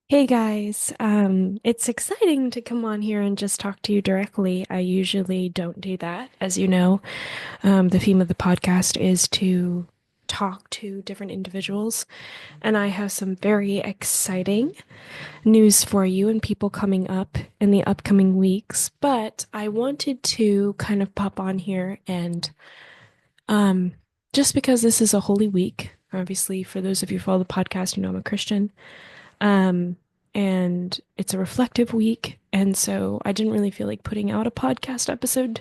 Hey guys, it's exciting to come on here and just talk to you directly. I usually don't do that. As you know, the theme of the podcast is to talk to different individuals, and I have some very exciting news for you and people coming up in the upcoming weeks. But I wanted to kind of pop on here and um, just because this is a holy week, obviously, for those of you who follow the podcast, you know I'm a Christian. Um, and it's a reflective week, and so I didn't really feel like putting out a podcast episode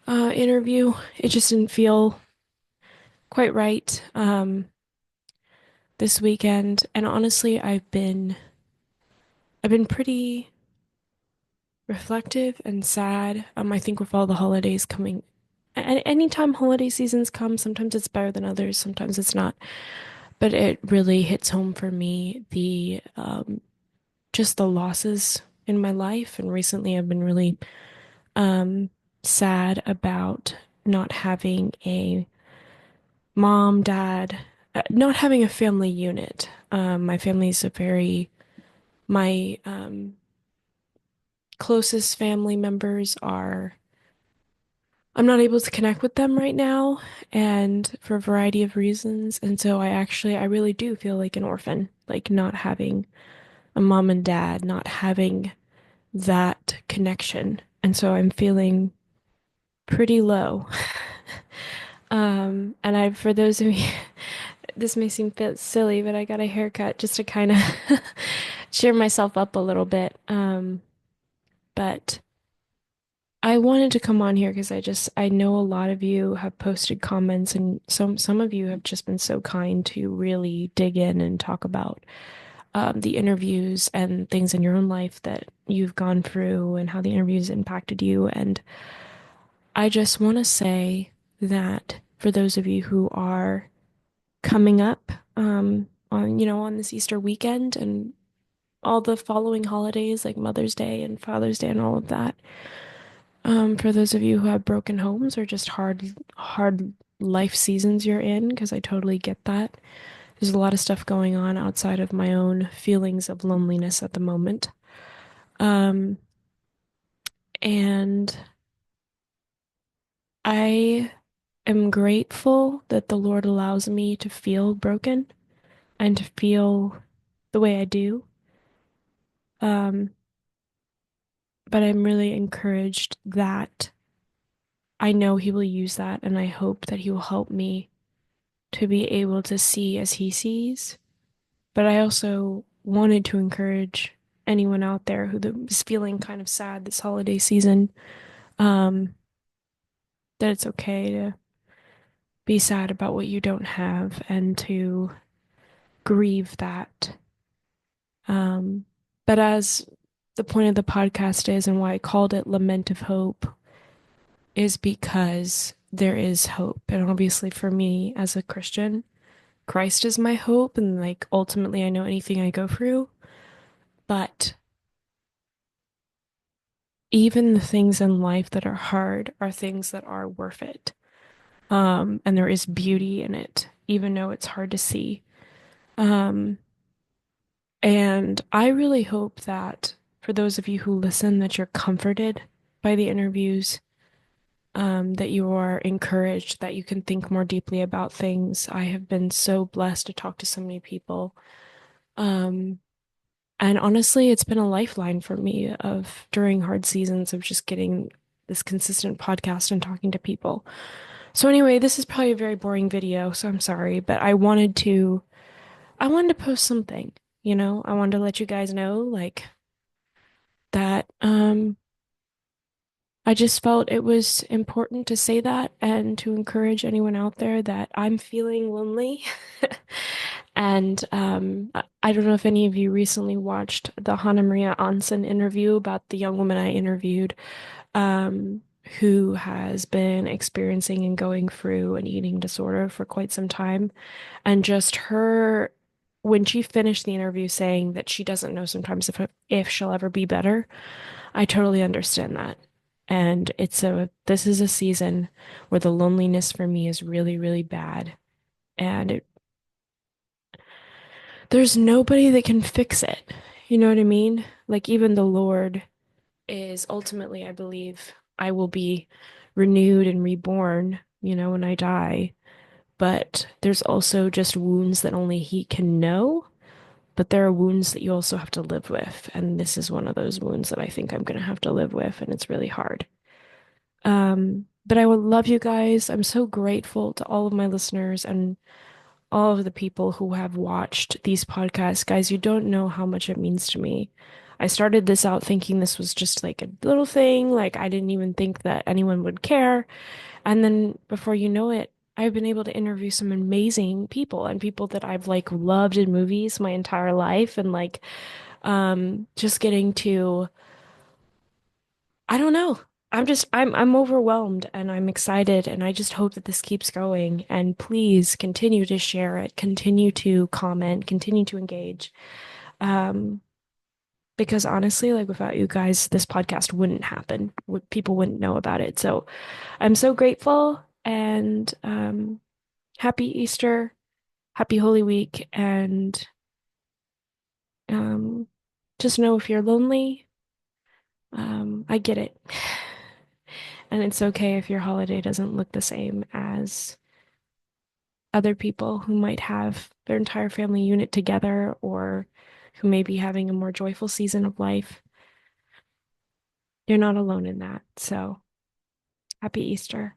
interview. It just didn't feel quite right this weekend. And honestly, I've been pretty reflective and sad. I think with all the holidays coming, anytime holiday seasons come, sometimes it's better than others, sometimes it's not. But it really hits home for me the just the losses in my life. And recently, I've been really um, sad about not having a mom, dad, not having a family unit. My family's a very, my closest family members are, I'm not able to connect with them right now, and for a variety of reasons. And so I really do feel like an orphan, like not having a mom and dad, not having that connection. And so I'm feeling pretty low. For those of you, this may seem bit silly, but I got a haircut just to kind of cheer myself up a little bit. But I wanted to come on here because I know a lot of you have posted comments, and some of you have just been so kind to really dig in and talk about the interviews and things in your own life that you've gone through and how the interviews impacted you. And I just want to say that for those of you who are coming up on this Easter weekend and all the following holidays like Mother's Day and Father's Day and all of that. For those of you who have broken homes or just hard life seasons you're in, because I totally get that. There's a lot of stuff going on outside of my own feelings of loneliness at the moment. Um, and I am grateful that the Lord allows me to feel broken and to feel the way I do. Um, but I'm really encouraged that I know He will use that, and I hope that He will help me to be able to see as He sees. But I also wanted to encourage anyone out there who is feeling kind of sad this holiday season, um, that it's okay to be sad about what you don't have and to grieve that. Um, but as the point of the podcast is, and why I called it Lament of Hope, is because there is hope. And obviously, for me as a Christian, Christ is my hope. And like ultimately, I know anything I go through, but even the things in life that are hard are things that are worth it. And there is beauty in it, even though it's hard to see. Um, and I really hope that for those of you who listen, that you're comforted by the interviews, that you are encouraged, that you can think more deeply about things. I have been so blessed to talk to so many people. Um, and honestly, it's been a lifeline for me of during hard seasons of just getting this consistent podcast and talking to people. So anyway, this is probably a very boring video, so I'm sorry, but I wanted to post something, I wanted to let you guys know like that I just felt it was important to say that and to encourage anyone out there that I'm feeling lonely. And I don't know if any of you recently watched the Hannah Maria Onsen interview about the young woman I interviewed, um, who has been experiencing and going through an eating disorder for quite some time. And just her, when she finished the interview saying that she doesn't know sometimes if she'll ever be better, I totally understand that. And this is a season where the loneliness for me is really, really bad. And there's nobody that can fix it. You know what I mean? Like even the Lord is ultimately, I believe, I will be renewed and reborn, when I die. But there's also just wounds that only He can know. But there are wounds that you also have to live with. And this is one of those wounds that I think I'm going to have to live with, and it's really hard. But I would love you guys. I'm so grateful to all of my listeners and all of the people who have watched these podcasts. Guys, you don't know how much it means to me. I started this out thinking this was just like a little thing, like I didn't even think that anyone would care. And then before you know it, I've been able to interview some amazing people and people that I've like loved in movies my entire life and like just getting to I don't know. I'm overwhelmed and I'm excited and I just hope that this keeps going and please continue to share it, continue to comment, continue to engage. Um, because honestly, like without you guys, this podcast wouldn't happen. People wouldn't know about it. So I'm so grateful and happy Easter, happy Holy Week, and um just know if you're lonely, I get it. And it's okay if your holiday doesn't look the same as other people who might have their entire family unit together or who may be having a more joyful season of life. You're not alone in that. So happy Easter.